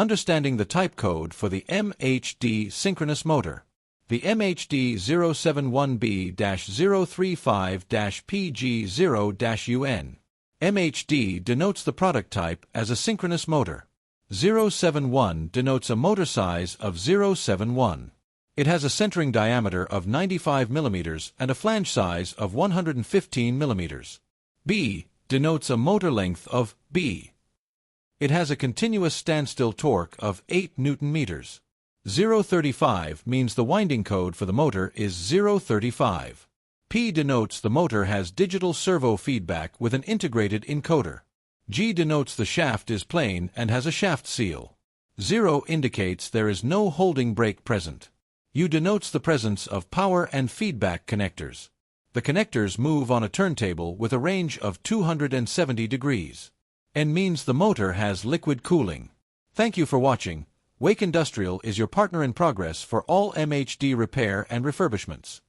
Understanding the type code for the MHD synchronous motor. The MHD071B-035-PG0-UN. MHD denotes the product type as a synchronous motor. 071 denotes a motor size of 071. It has a centering diameter of 95 mm and a flange size of 115 mm. B denotes a motor length of B. It has a continuous standstill torque of 8 Nm. 035 means the winding code for the motor is 035. P denotes the motor has digital servo feedback with an integrated encoder. G denotes the shaft is plain and has a shaft seal. 0 indicates there is no holding brake present. U denotes the presence of power and feedback connectors. The connectors move on a turntable with a range of 270 degrees. N means the motor has liquid cooling. Thank you for watching. Wake Industrial is your partner in progress for all MHD repair and refurbishments.